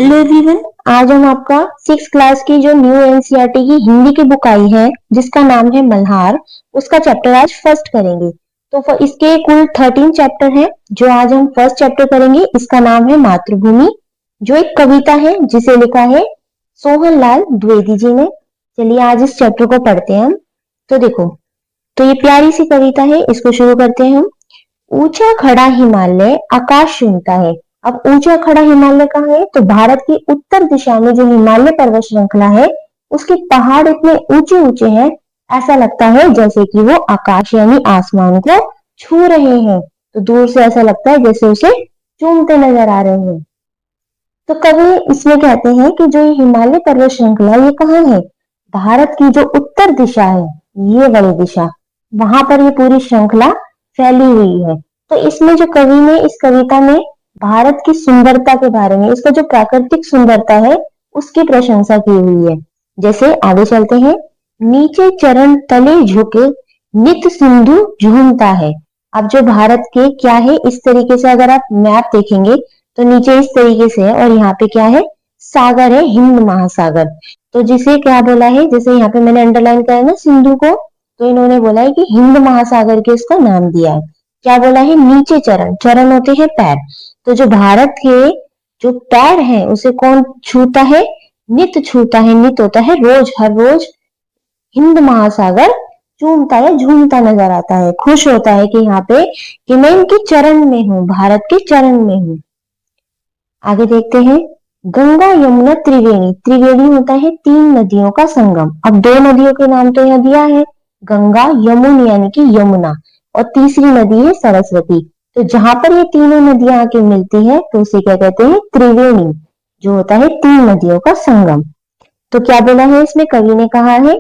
Hello everyone. आज हम आपका 6 क्लास की जो न्यू एनसीईआरटी की हिंदी की बुक आई है जिसका नाम है मल्हार, उसका चैप्टर आज फर्स्ट करेंगे। तो इसके कुल 13 चैप्टर हैं। जो आज हम फर्स्ट चैप्टर करेंगे इसका नाम है मातृभूमि, जो एक कविता है जिसे लिखा है सोहन लाल द्विवेदी जी ने। चलिए आज इस चैप्टर को पढ़ते हैं हम। तो देखो, तो ये प्यारी सी कविता है, इसको शुरू करते हैं हम। ऊंचा खड़ा हिमालय आकाश चूमता है। अब ऊंचा खड़ा हिमालय कहाँ है? तो भारत की उत्तर दिशा में जो हिमालय पर्वत श्रृंखला है उसके पहाड़ इतने ऊंचे ऊंचे हैं, ऐसा लगता है जैसे कि वो आकाश यानी आसमान को छू रहे हैं। तो दूर से ऐसा लगता है जैसे उसे चूमते नजर आ रहे हैं। तो कवि इसमें कहते हैं कि जो ये हिमालय पर्वत श्रृंखला ये कहाँ है? भारत की जो उत्तर दिशा है, ये वाली दिशा, वहां पर ये पूरी श्रृंखला फैली हुई है। तो इसमें जो कवि ने इस कविता में भारत की सुंदरता के बारे में, इसका जो प्राकृतिक सुंदरता है उसकी प्रशंसा की हुई है। जैसे आगे चलते हैं। नीचे चरण तले झुके नित सिंधु झूमता है। अब जो भारत के क्या है, इस तरीके से अगर आप मैप देखेंगे तो नीचे इस तरीके से है और यहाँ पे क्या है, सागर है, हिंद महासागर। तो जिसे क्या बोला है, जैसे यहाँ पे मैंने अंडरलाइन किया है ना सिंधु को, तो इन्होंने बोला है कि हिंद महासागर के इसका नाम दिया है। क्या बोला है? नीचे चरण, चरण होते हैं पैर। तो जो भारत के जो पैर है उसे कौन छूता है? नित छूता है, नित होता है रोज, हर रोज हिंद महासागर चूमता है, झूमता नजर आता है, खुश होता है कि यहाँ पे कि मैं इनके चरण में हूँ, भारत के चरण में हूँ। आगे देखते हैं। गंगा यमुना त्रिवेणी, त्रिवेणी होता है 3 नदियों का संगम। अब 2 नदियों के नाम तो यहाँ दिया है, गंगा यमुन यानी कि यमुना, और तीसरी नदी है सरस्वती। तो जहां पर ये तीनों नदियां आके मिलती है तो उसे क्या कहते हैं? त्रिवेणी, जो होता है 3 नदियों का संगम। तो क्या बोला है इसमें, कवि ने कहा है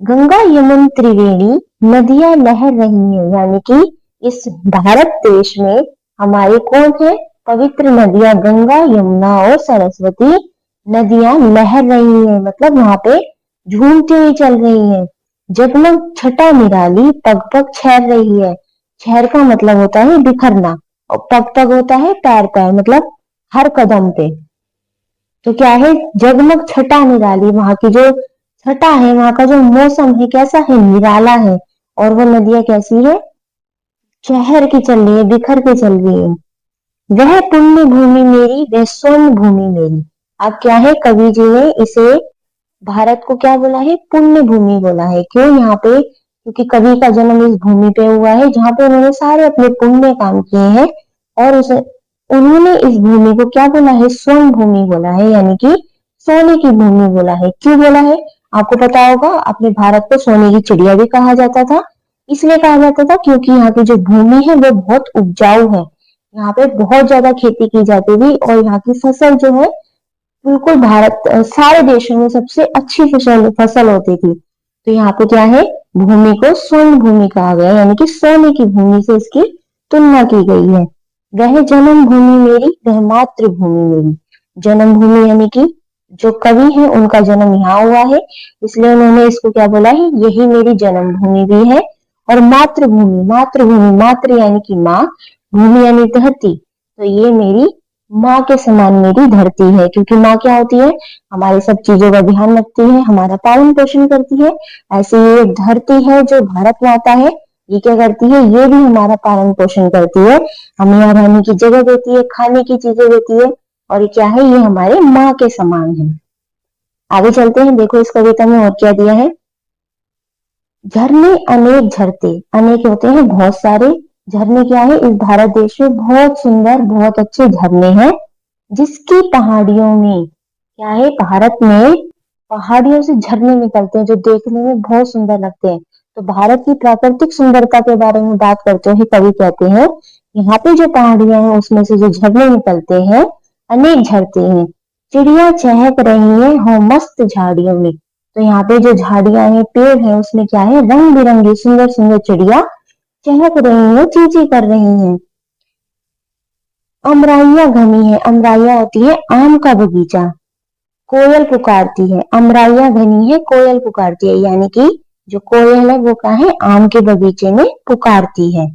गंगा यमुन त्रिवेणी नदियां लहर रही हैं, यानी कि इस भारत देश में हमारे कौन है? पवित्र नदियां गंगा यमुना और सरस्वती नदियां लहर रही हैं, मतलब वहां पे झूमती हुई चल रही हैं। जगमग छटा निराली पग पग छैर रही है। छैर का मतलब होता है बिखरना, और पग पग होता है पैर पैर, मतलब हर कदम पे। तो क्या है? जगमग छटा निराली, वहां की जो छटा है, वहां का जो मौसम है कैसा है? निराला है। और वो नदियां कैसी है? शहर की चल रही है, बिखर के चल रही है। वह पुण्य भूमि मेरी, वह स्वर्ण भूमि मेरी। अब क्या है, कवि जी ने इसे भारत को क्या बोला है? पुण्य भूमि बोला है। क्यों? यहाँ पे क्योंकि कवि का जन्म इस भूमि पे हुआ है जहाँ पे उन्होंने सारे अपने पुण्य काम किए हैं, और उसे उन्होंने इस भूमि को क्या बोला है? स्वर्ण भूमि बोला है, यानी कि सोने की भूमि बोला है। क्यों बोला है? आपको पता होगा, अपने भारत को सोने की चिड़िया भी कहा जाता था। इसलिए कहा जाता था क्योंकि यहाँ की जो भूमि है वो बहुत उपजाऊ है, यहाँ पे बहुत ज्यादा खेती की जाती थी, और यहाँ की फसल जो है बिल्कुल भारत सारे देशों में सबसे अच्छी फसल फसल होती थी। तो यहाँ पे क्या है, भूमि को स्वर्ण भूमि कहा गया, यानी कि सोने की भूमि से इसकी तुलना की गई है। वह जन्म भूमि मेरी, वह मातृभूमि मेरी। जन्म भूमि यानी कि जो कवि है उनका जन्म यहाँ हुआ है, इसलिए उन्होंने इसको क्या बोला है? यही मेरी जन्म भूमि भी है। और मातृभूमि, मातृभूमि, मातृ यानी कि माँ, भूमि यानी धरती, तो ये मेरी माँ के समान मेरी धरती है। क्योंकि माँ क्या होती है? हमारी सब चीजों का ध्यान रखती है, हमारा पालन पोषण करती है। ऐसे ये धरती है जो भारत माता है, ये क्या करती है? ये भी हमारा पालन पोषण करती है, हमें यहाँ रहने की जगह देती है, खाने की चीजें देती है, और ये क्या है? ये हमारे माँ के समान है। आगे चलते हैं। देखो इस कविता में और क्या दिया है। झरने अनेक झरते, अनेक होते हैं बहुत सारे, झरने क्या है? इस भारत देश में बहुत सुंदर बहुत अच्छे झरने हैं, जिसकी पहाड़ियों में क्या है? भारत में पहाड़ियों से झरने निकलते हैं जो देखने में बहुत सुंदर लगते हैं। तो भारत की प्राकृतिक सुंदरता के बारे में बात करते हुए कवि कहते हैं यहाँ पे जो पहाड़ियां हैं उसमें से जो झरने निकलते हैं, अनेक झरते हैं। चिड़िया चहक रही है हो मस्त झाड़ियों में। तो यहाँ पे जो झाड़ियां हैं, पेड़ हैं, उसमें क्या है? रंग बिरंगी सुंदर सुंदर चिड़िया चहक रही है, चींची कर रही हैं। अमराइयां घनी है, अमराइयां होती है आम का बगीचा। कोयल पुकारती है, अमराइयां घनी है, कोयल पुकारती है, यानी कि जो कोयल है वो क्या है? आम के बगीचे में पुकारती है।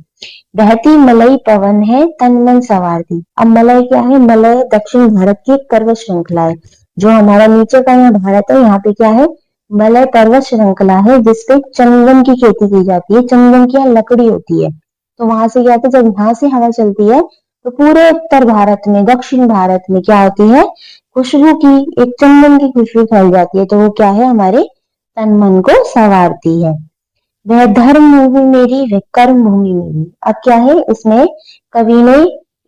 बहती मलई पवन है तन मन सवारती। अब मलय क्या है? मलय दक्षिण भारत की एक पर्वत श्रृंखला है। जो हमारा नीचे का यहाँ भारत है, यहाँ पे क्या है? मलय पर्वत श्रृंखला है जिसपे चंदन की खेती की जाती है। चंदन की यहाँ लकड़ी होती है। तो वहां से क्या होता है, जब यहाँ से हवा चलती है तो पूरे उत्तर भारत में, दक्षिण भारत में क्या होती है? खुशबू की, एक चंदन की खुशबू फैल जाती है। तो वो क्या है? हमारे तन मन को संवारती है। वह धर्म भूमि मेरी, वह कर्म भूमि मेरी। अब क्या है इसमें? कवि ने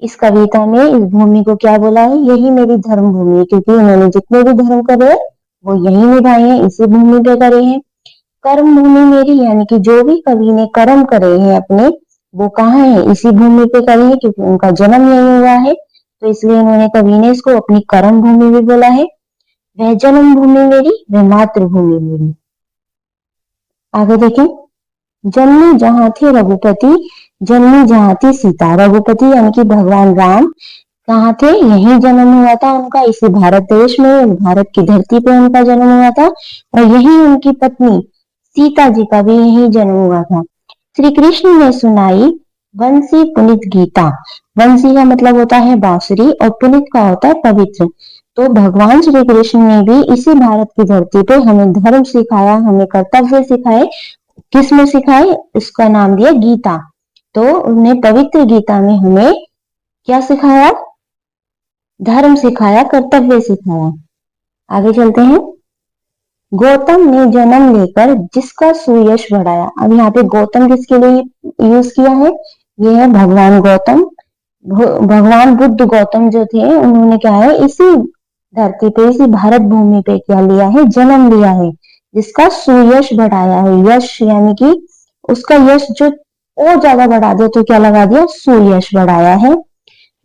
इस कविता में इस भूमि को क्या बोला है? यही मेरी धर्म भूमि है, क्योंकि उन्होंने जितने भी धर्म करे वो यही निभाए हैं, इसी भूमि पे करे हैं। कर्म भूमि मेरी, यानी कि जो भी कवि ने कर्म करे हैं अपने, वो कहाँ है? इसी भूमि पे करे हैं, क्योंकि उनका जन्म यही हुआ है। तो इसलिए उन्होंने, कवि ने इसको अपनी कर्म भूमि भी बोला है। वह जन्म भूमि मेरी, वह मातृभूमि मेरी। आगे देखें। जन्मी जहां थे रघुपति, जन्मी जहां थी सीता। रघुपति यानी कि भगवान राम कहाँ थे? यही जन्म हुआ था उनका, इसी भारत देश में, भारत की धरती पे उनका जन्म हुआ था। और यही उनकी पत्नी सीता जी का भी यही जन्म हुआ था। श्री कृष्ण ने सुनाई वंशी पुनित गीता। वंशी का मतलब होता है बांसुरी और पुनित का होता है पवित्र। तो भगवान श्री कृष्ण ने भी इसी भारत की धरती पे हमें धर्म सिखाया, हमें कर्तव्य सिखाए। किस में सिखाए? इसका नाम दिया गीता। तो उन्हें पवित्र गीता में हमें क्या सिखाया? धर्म सिखाया, कर्तव्य सिखाया। आगे चलते हैं। गौतम ने जन्म लेकर जिसका सुयश बढ़ाया। अब यहाँ पे गौतम किसके लिए यूज किया है? ये है भगवान गौतम। भगवान बुद्ध गौतम जो थे, उन्होंने क्या है? इसी धरती पे, इसी भारत भूमि पे क्या लिया है? जन्म लिया है, जिसका सुयश बढ़ाया है। यश यानी कि उसका यश जो और ज्यादा बढ़ा दिया, तो क्या लगा दिया? सुयश बढ़ाया है।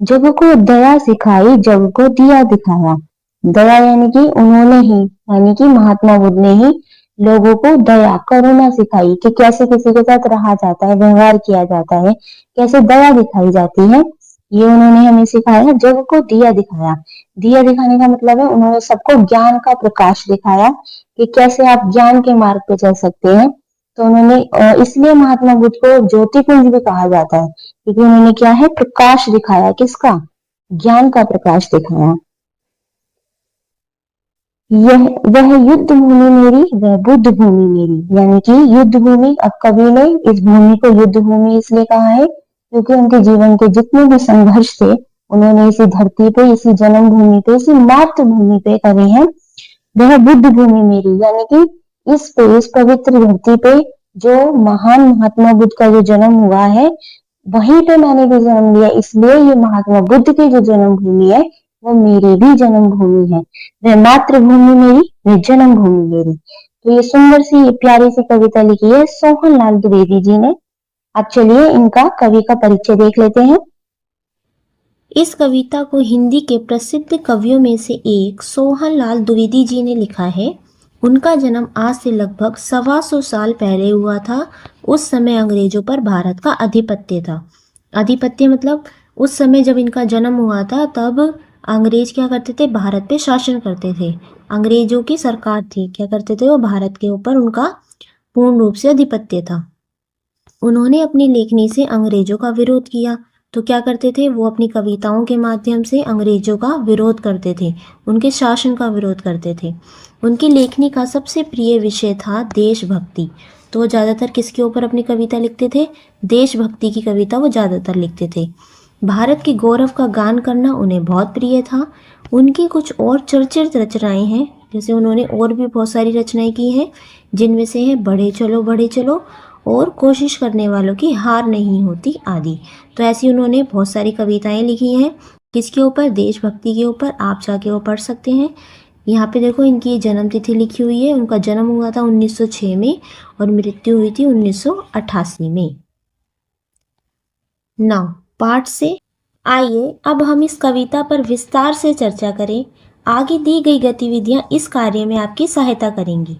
जग को दया सिखाई, जग को दिया दिखाया। दया यानी कि उन्होंने ही, यानी कि महात्मा बुद्ध ने ही लोगों को दया, करुणा सिखाई कि कैसे किसी के साथ रहा जाता है, व्यवहार किया जाता है, कैसे दया दिखाई जाती है, ये उन्होंने हमें सिखाया। जग को दिया दिखाया। दिया दिखाने का मतलब है उन्होंने सबको ज्ञान का प्रकाश दिखाया कि कैसे आप ज्ञान के मार्ग पे चल सकते हैं। तो उन्होंने, इसलिए महात्मा बुद्ध को ज्योतिपुंज भी कहा जाता है, क्योंकि उन्होंने क्या है? प्रकाश दिखाया। किसका? ज्ञान का प्रकाश दिखाया। यह वह युद्ध भूमि मेरी, वह बुद्ध भूमि मेरी। यानी कि युद्ध भूमि, अब कवि ने इस भूमि को युद्ध भूमि इसलिए कहा है क्योंकि उनके जीवन के जितने भी संघर्ष थे, उन्होंने इसी धरती पे, इसी जन्म भूमि पे, इसी मातृभूमि पे करे हैं। वह बुद्ध भूमि मेरी, यानी कि इस पवित्र धरती पे जो महान महात्मा बुद्ध का जो जन्म हुआ है, वहीं पे मैंने भी जन्म लिया, इसलिए ये महात्मा बुद्ध की जो जन्म भूमि है वो मेरी भी जन्म भूमि है। वह मातृभूमि मेरी, वह जन्म भूमि मेरी। तो ये सुंदर सी प्यारी सी कविता लिखी है सोहन लाल द्विवेदी जी ने। अब चलिए इनका कवि का परिचय देख लेते हैं। इस कविता को हिंदी के प्रसिद्ध कवियों में से एक सोहन लाल द्विवेदी जी ने लिखा है। उनका जन्म आज से लगभग 125 साल पहले हुआ था। उस समय अंग्रेजों पर भारत का आधिपत्य था। आधिपत्य मतलब उस समय जब इनका जन्म हुआ था, तब अंग्रेज क्या करते थे? भारत पे शासन करते थे। अंग्रेजों की सरकार थी, क्या करते थे? वो भारत के ऊपर उनका पूर्ण रूप से आधिपत्य था। उन्होंने अपनी लेखनी से अंग्रेजों का विरोध किया। तो क्या करते थे? वो अपनी कविताओं के माध्यम से अंग्रेजों का विरोध करते थे, उनके शासन का विरोध करते थे। उनकी लेखनी का सबसे प्रिय विषय था देशभक्ति। तो वो ज़्यादातर किसके ऊपर अपनी कविता लिखते थे? देशभक्ति की कविता वो ज़्यादातर लिखते थे। भारत के गौरव का गान करना उन्हें बहुत प्रिय था। उनकी कुछ और चर्चित रचनाएं हैं, जैसे उन्होंने और भी बहुत सारी रचनाएं की हैं, जिनमें से है बढ़े चलो और कोशिश करने वालों की हार नहीं होती आदि। तो ऐसी उन्होंने बहुत सारी कविताएं लिखी हैं। किसके ऊपर? देशभक्ति के ऊपर। आप जाके वो पढ़ सकते हैं। यहाँ पे देखो इनकी जन्म तिथि लिखी हुई है। उनका जन्म हुआ था 1906 में और मृत्यु हुई थी 1988 में। नाउ पार्ट से आइए अब हम इस कविता पर विस्तार से चर्चा करें। आगे दी गई गतिविधियां इस कार्य में आपकी सहायता करेंगी।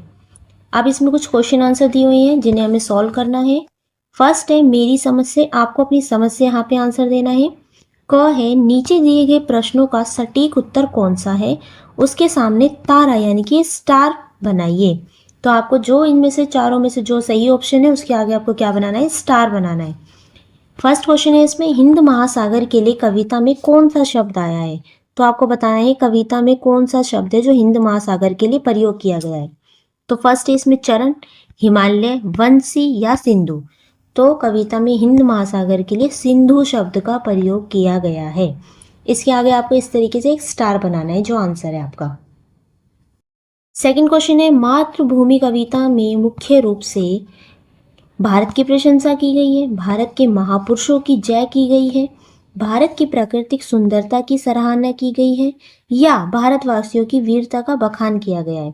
अब इसमें कुछ क्वेश्चन आंसर दिए हुए हैं जिन्हें हमें सॉल्व करना है। फर्स्ट है मेरी समझ से, आपको अपनी समझ से यहाँ पे आंसर देना है। क है नीचे दिए गए प्रश्नों का सटीक उत्तर कौन सा है? उसके सामने तारा यानी कि स्टार बनाइए। तो आपको जो इनमें से चारों में से जो सही ऑप्शन है उसके आगे आपको क्या बनाना है? स्टार बनाना है। फर्स्ट क्वेश्चन है इसमें, हिंद महासागर के लिए कविता में कौन सा शब्द आया है? तो आपको बताना है कविता में कौन सा शब्द है जो हिंद महासागर के लिए प्रयोग किया गया है। तो फर्स्ट है इसमें चरण, हिमालय, वंशी या सिंधु। तो कविता में हिंद महासागर के लिए सिंधु शब्द का प्रयोग किया गया है। इसके आगे आपको इस तरीके से एक स्टार बनाना है जो आंसर है आपका। सेकंड क्वेश्चन है, मातृभूमि कविता में मुख्य रूप से भारत की प्रशंसा की गई है, भारत के महापुरुषों की जय की गई है, भारत की प्राकृतिक सुंदरता की सराहना की गई है, या भारतवासियों की वीरता का बखान किया गया है।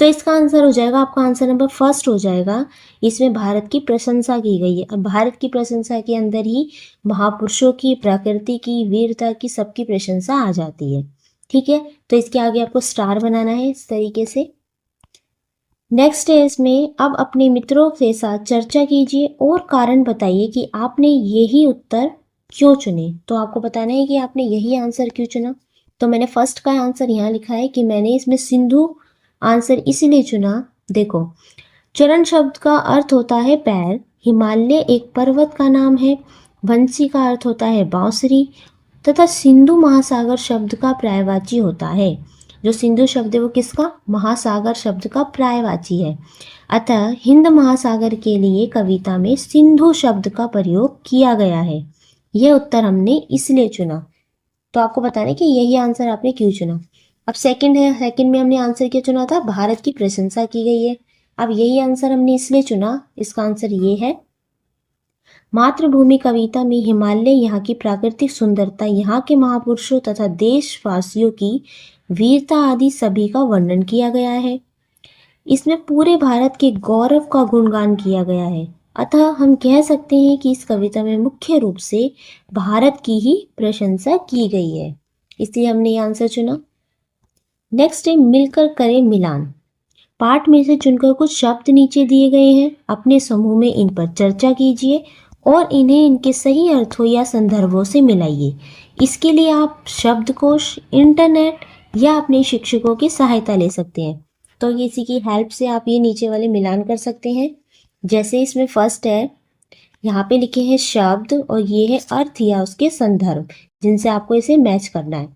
तो इसका आंसर हो जाएगा आपका आंसर नंबर फर्स्ट हो जाएगा। इसमें भारत की प्रशंसा की गई है। अब भारत की प्रशंसा के अंदर ही महापुरुषों की, प्रकृति की, वीरता की, सबकी प्रशंसा आ जाती है। ठीक है, तो इसके आगे आपको स्टार बनाना है इस तरीके से। नेक्स्ट है इसमें, अब अपने मित्रों के साथ चर्चा कीजिए और कारण बताइए कि आपने यही उत्तर क्यों चुने। तो आपको बताना है कि आपने यही आंसर क्यों चुना। तो मैंने फर्स्ट का आंसर यहाँ लिखा है कि मैंने इसमें सिंधु आंसर इसीलिए चुना। देखो, चरण शब्द का अर्थ होता है पैर, हिमालय एक पर्वत का नाम है, वंशी का अर्थ होता है बांसुरी, तथा सिंधु महासागर शब्द का पर्यायवाची होता है। जो सिंधु शब्द है वो किसका? महासागर शब्द का पर्यायवाची है। अतः हिंद महासागर के लिए कविता में सिंधु शब्द का प्रयोग किया गया है। यह उत्तर हमने इसलिए चुना। तो आपको बताना है कि यही आंसर आपने क्यों चुना। अब सेकंड है, सेकंड में हमने आंसर क्या चुना था? भारत की प्रशंसा की गई है। अब यही आंसर हमने इसलिए चुना, इसका आंसर ये है, मातृभूमि कविता में हिमालय, यहाँ की प्राकृतिक सुंदरता, यहाँ के महापुरुषों तथा देशवासियों की वीरता आदि सभी का वर्णन किया गया है। इसमें पूरे भारत के गौरव का गुणगान किया गया है। अतः हम कह सकते हैं कि इस कविता में मुख्य रूप से भारत की ही प्रशंसा की गई है, इसलिए हमने ये आंसर चुना। नेक्स्ट है, मिलकर करें मिलान। पाठ में से चुनकर कुछ शब्द नीचे दिए गए हैं, अपने समूह में इन पर चर्चा कीजिए और इन्हें इनके सही अर्थों या संदर्भों से मिलाइए। इसके लिए आप शब्दकोश, इंटरनेट या अपने शिक्षकों की सहायता ले सकते हैं। तो इसी की हेल्प से आप ये नीचे वाले मिलान कर सकते हैं। जैसे इसमें फर्स्ट है, यहाँ पे लिखे हैं शब्द और ये है अर्थ या उसके संदर्भ, जिनसे आपको इसे मैच करना है।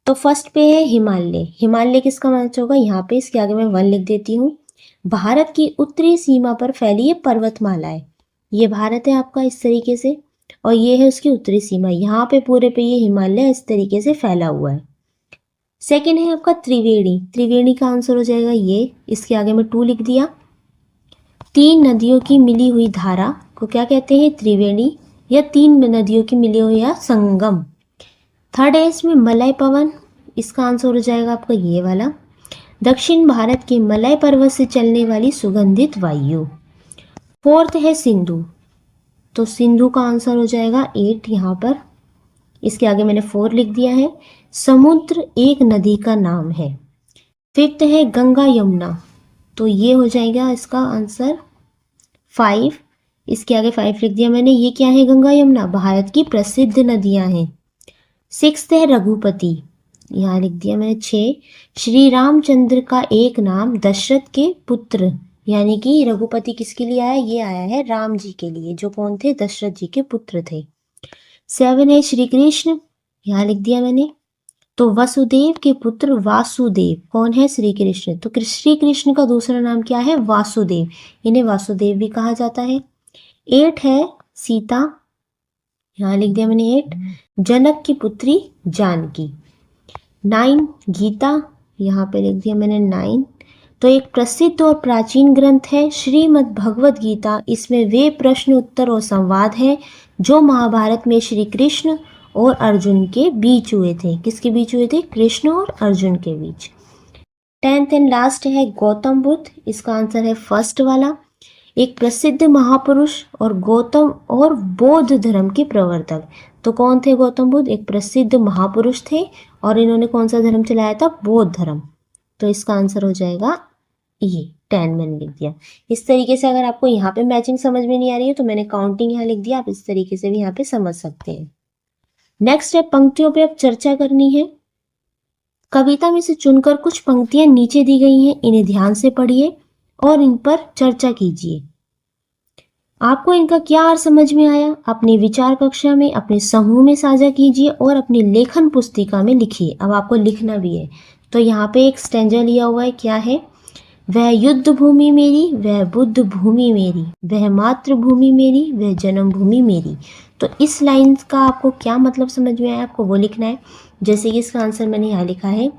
तो फर्स्ट पे है हिमालय। हिमालय किसका मैच होगा? यहाँ पे इसके आगे मैं 1 लिख देती हूँ। भारत की उत्तरी सीमा पर फैली ये पर्वतमाला है। ये भारत है आपका इस तरीके से, और ये है उसकी उत्तरी सीमा। यहाँ पे पूरे पे ये हिमालय इस तरीके से फैला हुआ है। सेकेंड है आपका त्रिवेणी। त्रिवेणी का आंसर हो जाएगा ये, इसके आगे मैं 2 लिख दिया। 3 नदियों की मिली हुई धारा को क्या कहते हैं? त्रिवेणी, या 3 नदियों की मिली हुई या संगम। थर्ड है इसमें मलय पवन, इसका आंसर हो जाएगा आपका ये वाला, दक्षिण भारत के मलय पर्वत से चलने वाली सुगंधित वायु। फोर्थ है सिंधु, तो सिंधु का आंसर हो जाएगा 8 यहाँ पर, इसके आगे मैंने 4 लिख दिया है। समुद्र एक नदी का नाम है। फिफ्थ है गंगा यमुना, तो ये हो जाएगा इसका आंसर 5, इसके आगे 5 लिख दिया मैंने। ये क्या है? गंगा यमुना भारत की प्रसिद्ध नदियां हैं। 6 है रघुपति, यहाँ लिख दिया मैंने 6। श्री रामचंद्र का एक नाम दशरथ के पुत्र, यानी कि रघुपति किसके लिए आया? ये आया है राम जी के लिए, जो कौन थे? दशरथ जी के पुत्र थे। 7 है श्री कृष्ण, यहाँ लिख दिया मैंने। तो वसुदेव के पुत्र वासुदेव कौन है? श्री कृष्ण। तो श्री कृष्ण का दूसरा नाम क्या है? वासुदेव, इन्हें वासुदेव भी कहा जाता है। 8 है सीता, यहाँ लिख दिया मैंने 8, जनक की पुत्री जानकी। 9 गीता, यहाँ पे लिख दिया मैंने 9। तो एक प्रसिद्ध और प्राचीन ग्रंथ है श्रीमद् भगवद गीता। इसमें वे प्रश्न उत्तर और संवाद है जो महाभारत में श्री कृष्ण और अर्जुन के बीच हुए थे। किसके बीच हुए थे? कृष्ण और अर्जुन के बीच। 10th एंड लास्ट है गौतम बुद्ध, इसका आंसर है फर्स्ट वाला, एक प्रसिद्ध महापुरुष और गौतम और बौद्ध धर्म के प्रवर्तक। तो कौन थे गौतम बुद्ध? एक प्रसिद्ध महापुरुष थे और इन्होंने कौन सा धर्म चलाया था? बौद्ध धर्म। तो इसका आंसर हो जाएगा ये 10 मैंने लिख दिया। इस तरीके से अगर आपको यहाँ पे मैचिंग समझ में नहीं आ रही है तो मैंने काउंटिंग यहाँ लिख दिया, आप इस तरीके से भी यहाँ पे समझ सकते हैं। नेक्स्ट है पंक्तियों पे अब चर्चा करनी है। कविता में से चुनकर कुछ पंक्तियां नीचे दी गई हैं, इन्हें ध्यान से पढ़िए और इन पर चर्चा कीजिए। आपको इनका क्या अर्थ समझ में आया? अपनी विचार कक्षा में अपने समूह में साझा कीजिए और अपनी लेखन पुस्तिका में लिखिए। अब आपको लिखना भी है। तो यहाँ पे एक स्टैंजा लिया हुआ है, क्या है? वह युद्ध भूमि मेरी, वह बुद्ध भूमि मेरी, वह मातृभूमि मेरी, वह जन्मभूमि मेरी। तो इस लाइन का आपको क्या मतलब समझ में आया, आपको वो लिखना है। जैसे कि इसका आंसर मैंने यहाँ लिखा है,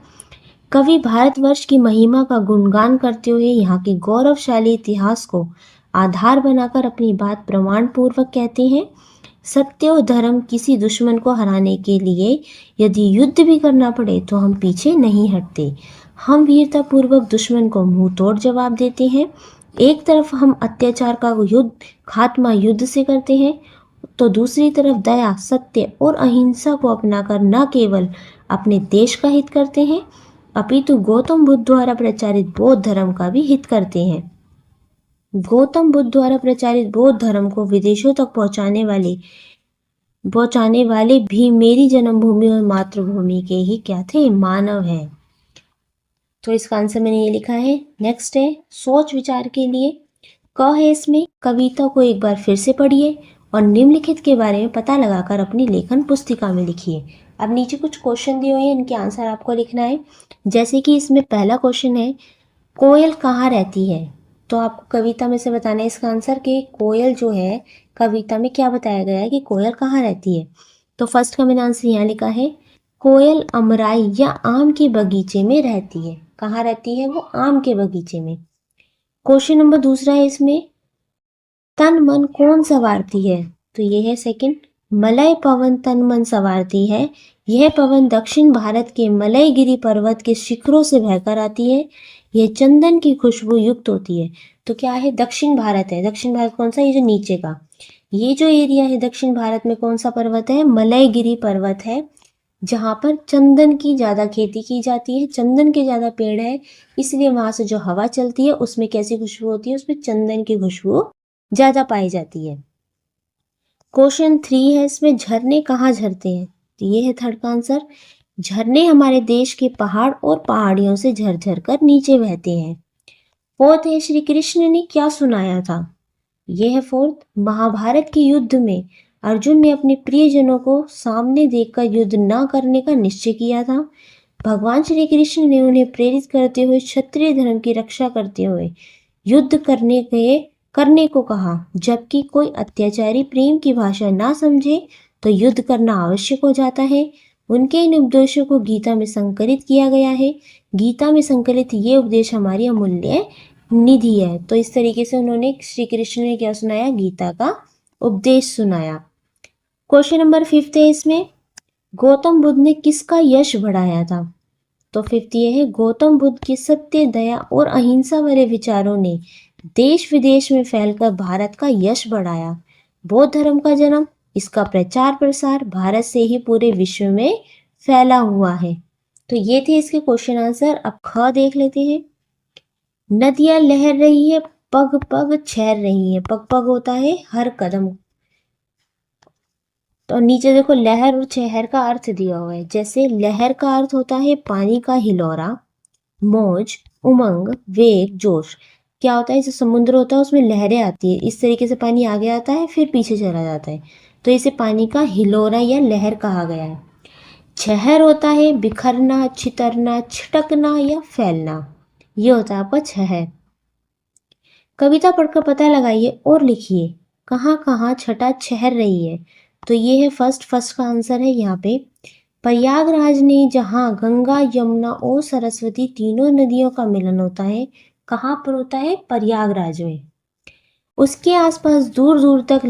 कवि भारतवर्ष की महिमा का गुणगान करते हुए यहाँ के गौरवशाली इतिहास को आधार बनाकर अपनी बात प्रमाण पूर्वक कहते हैं। सत्य और धर्म किसी दुश्मन को हराने के लिए यदि युद्ध भी करना पड़े तो हम पीछे नहीं हटते। हम वीरता पूर्वक दुश्मन को मुंह तोड़ जवाब देते हैं। एक तरफ हम अत्याचार का खात्मा युद्ध से करते हैं, तो दूसरी तरफ दया, सत्य और अहिंसा को अपनाकर न केवल अपने देश का हित करते हैं, अपितु गौतम बुद्ध द्वारा प्रचारित बौद्ध धर्म का भी हित करते हैं। गौतम बुद्ध द्वारा प्रचारित बौद्ध धर्म को विदेशों तक पहुंचाने वाले भी मेरी जन्मभूमि और मातृभूमि के ही क्या थे? मानव हैं। तो इसका आंसर मैंने ये लिखा है। नेक्स्ट है सोच विचार के लिए। क है इसमें, कविता को एक बार फिर से पढ़िए और निम्नलिखित के बारे में पता लगाकर अपनी लेखन पुस्तिका में लिखिए। अब नीचे कुछ क्वेश्चन दिए हुए हैं, इनके आंसर आपको लिखना है। जैसे कि इसमें पहला क्वेश्चन है, कोयल कहाँ रहती है? तो आपको कविता में से बताना है इसका आंसर कि कोयल जो है, कविता में क्या बताया गया है कि कोयल कहाँ रहती है। तो फर्स्ट का मैंने आंसर यहाँ लिखा है, कोयल अमराई या आम के बगीचे में रहती है। कहाँ रहती है वो? आम के बगीचे में। क्वेश्चन नंबर दूसरा है इसमें, तन मन कौन संवारती है? तो ये है सेकंड, मलय पवन तन मन संवारती है। यह पवन दक्षिण भारत के मलयगिरी पर्वत के शिखरों से बहकर आती है। यह चंदन की खुशबू युक्त होती है। तो क्या है? दक्षिण भारत है। दक्षिण भारत कौन सा? ये जो नीचे का, ये जो एरिया है दक्षिण भारत में, कौन सा पर्वत है? मलयगिरी पर्वत है, जहाँ पर चंदन की ज़्यादा खेती की जाती है, चंदन के ज़्यादा पेड़ है, इसलिए वहाँ से जो हवा चलती है उसमें कैसी खुशबू होती है? उसमें चंदन की खुशबू ज़्यादा पाई जाती है। क्वेश्चन 3 है इसमें, झरने कहाँ झरते हैं? तो ये है थर्ड का आंसर, झरने हमारे देश के पहाड़ और पहाड़ियों से झरझर कर नीचे बहते हैं। फोर्थ है, श्री कृष्ण ने क्या सुनाया था? ये है फोर्थ, महाभारत के युद्ध में अर्जुन ने अपने प्रियजनों को सामने देखकर युद्ध न करने का निश्चय किया था। भगवान श्री कृष्ण ने उन्हें प्रेरित करते हुए क्षत्रिय धर्म की रक्षा करते हुए युद्ध करने को कहा। जबकि कोई अत्याचारी प्रेम की भाषा ना समझे तो युद्ध करना आवश्यक हो जाता है। उनके इन उपदेशों को गीता में संकलित किया गया है। गीता में संकलित ये उपदेश हमारी अमूल्य निधि है। तो इस तरीके से उन्होंने, श्री कृष्ण ने क्या सुनाया? गीता का उपदेश सुनाया। क्वेश्चन नंबर 5 है इसमें, गौतम बुद्ध ने किसका यश बढ़ाया था? तो 5 ये है, गौतम बुद्ध के सत्य, दया और अहिंसा वाले विचारों ने देश विदेश में फैलकर भारत का यश बढ़ाया। बौद्ध धर्म का जन्म, इसका प्रचार प्रसार भारत से ही पूरे विश्व में फैला हुआ है। तो ये थे इसके क्वेश्चन आंसर। अब ख देख लेते हैं। नदियां लहर रही है, पग पग छहर रही है। पग पग होता है हर कदम। तो नीचे देखो लहर और छहर का अर्थ दिया हुआ है। जैसे लहर का अर्थ होता है पानी का हिलोरा, मौज, उमंग, वेग, जोश। क्या होता है? जैसे समुद्र होता है उसमें लहरें आती है, इस तरीके से पानी आगे आता है फिर पीछे चला जाता है, तो इसे पानी का हिलोरा या लहर कहा गया है। छहर होता है बिखरना, छितरना, छिटकना या फैलना, ये होता है आपका छहर। कविता पढ़कर पता लगाइए और लिखिए कहाँ कहाँ छटा छहर रही है। तो ये है फर्स्ट का आंसर है यहाँ पे, प्रयागराज ने जहाँ गंगा, यमुना और सरस्वती तीनों नदियों का मिलन होता है। कहाँ पर होता है? प्रयागराज में। उसके आसपास दूर दूर तक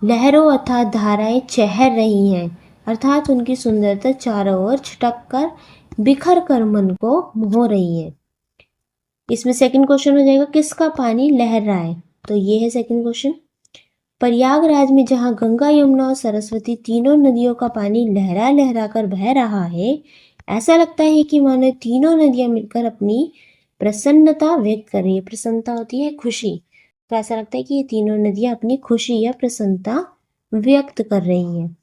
लहरों अर्थात धाराएं चहर रही हैं, अर्थात उनकी सुंदरता चारों ओर छिटक कर बिखर कर मन को मोह रही है। इसमें सेकंड क्वेश्चन हो जाएगा, किसका पानी लहर रहा है? तो ये है सेकंड क्वेश्चन, प्रयागराज में जहाँ गंगा, यमुना और सरस्वती तीनों नदियों का पानी लहरा लहरा कर बह रहा है, ऐसा लगता है कि मानो तीनों नदियां मिलकर अपनी प्रसन्नता व्यक्त कर रही है। प्रसन्नता होती है खुशी, तो ऐसा लगता है कि ये तीनों नदियां अपनी खुशी या प्रसन्नता व्यक्त कर रही हैं।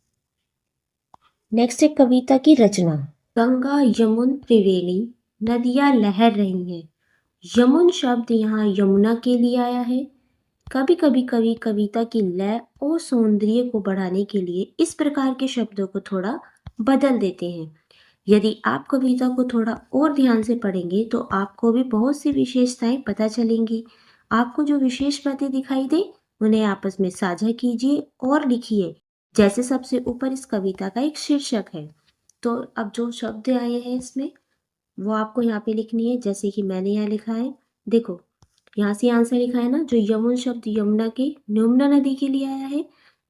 नेक्स्ट है कविता की रचना। गंगा यमुन त्रिवेणी, नदियां लहर रही हैं। यमुन शब्द यहाँ यमुना के लिए आया है। कभी कभी कवि कविता की लय और सौंदर्य को बढ़ाने के लिए इस प्रकार के शब्दों को थोड़ा बदल देते हैं। यदि आप कविता को थोड़ा और ध्यान से पढ़ेंगे तो आपको भी बहुत सी विशेषताएं पता चलेंगी। आपको जो विशेष बातें दिखाई दे उन्हें आपस में साझा कीजिए और लिखिए। जैसे सबसे ऊपर इस कविता का एक शीर्षक है, तो अब जो शब्द आए हैं इसमें वो आपको यहाँ पे लिखनी है। जैसे कि मैंने यहाँ लिखा है, देखो यहाँ से आंसर लिखा है ना, जो यमुन शब्द यमुना के यमुना नदी के लिए आया है।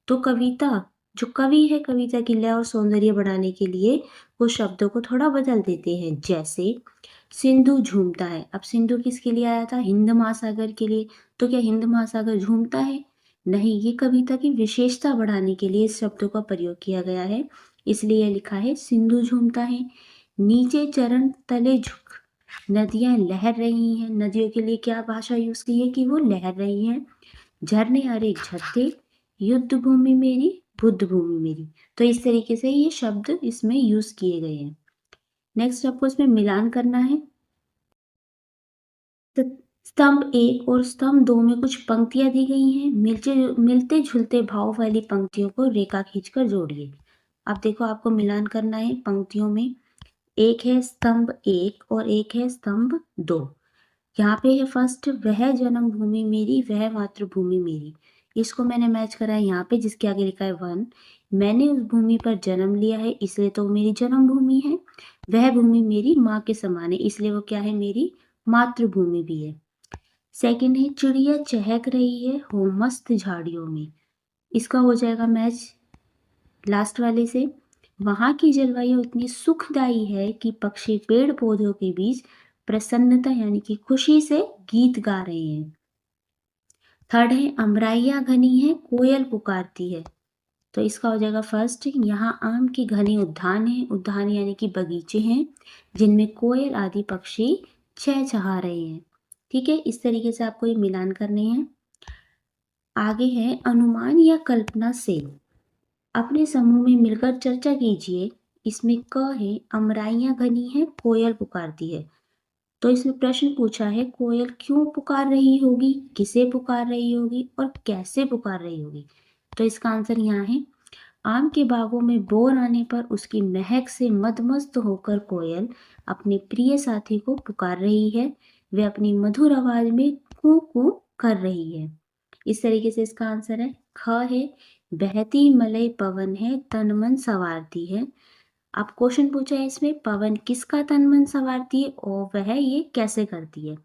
तो कविता जो कवि है कविता की लय और सौंदर्य बढ़ाने के लिए वो शब्दों को थोड़ा बदल देते हैं। जैसे सिंधु झूमता है, अब सिंधु किसके लिए आया था? हिंद महासागर के लिए। तो क्या हिंद महासागर झूमता है? नहीं, ये कविता की विशेषता बढ़ाने के लिए इस शब्दों का प्रयोग किया गया है, इसलिए लिखा है सिंधु झूमता है। नीचे चरण तले झुक नदियां लहर रही हैं, नदियों के लिए क्या भाषा यूज की है कि वो लहर रही हैं। झरने हरे झरते युद्ध भूमि मेरी बुद्ध भूमि मेरी। तो इस तरीके से ये शब्द इसमें यूज किए गए हैं। नेक्स्ट आपको इसमें मिलान करना है। स्तंभ 1 और स्तंभ 2 में कुछ पंक्तियां दी गई हैं। मिलते जुलते भाव वाली पंक्तियों को रेखा खींचकर जोड़िए। अब देखो आपको मिलान करना है पंक्तियों में। एक है स्तंभ 1 और एक है स्तंभ 2। यहाँ पे है फर्स्ट, वह जन्मभूमि मेरी वह मातृभूमि मेरी। इसको मैंने मैच करा है यहाँ पे, जिसके आगे लिखा है 1। मैंने उस भूमि पर जन्म लिया है इसलिए तो मेरी जन्मभूमि है। वह भूमि मेरी माँ के समान है इसलिए वो क्या है? मेरी मातृभूमि भी है। सेकंड है चिड़िया चहक रही है हो मस्त झाड़ियों में। इसका हो जाएगा मैच लास्ट वाले से। वहाँ की जलवायु इतनी सुखदायी है कि पक्षी पेड़ पौधों के बीच प्रसन्नता यानी कि खुशी से गीत गा रहे हैं। थर्ड है अमराइयाँ घनी है कोयल पुकारती है। तो इसका हो जाएगा फर्स्ट, यहाँ आम के घने उद्यान है, उद्यान यानी कि बगीचे हैं जिनमें कोयल आदि पक्षी चहचहा रहे हैं। ठीक है, इस तरीके से आपको ये मिलान करने हैं। आगे है अनुमान या कल्पना से अपने समूह में मिलकर चर्चा कीजिए। इसमें क है अमराइयाँ घनी है कोयल पुकारती है। तो इसमें प्रश्न पूछा है कोयल क्यों पुकार रही होगी, किसे पुकार रही होगी और कैसे पुकार रही होगी। तो इसका आंसर यहाँ है, आम के बागों में बोर आने पर उसकी महक से मदमस्त होकर कोयल अपने प्रिय साथी को पुकार रही है। वह अपनी मधुर आवाज में कू कू कर रही है। इस तरीके से इसका आंसर है। ख है बहती मलय पवन है तन मन संवारती है। अब क्वेश्चन पूछा है इसमें पवन किसका तन मन संवारती है और वह ये कैसे करती है।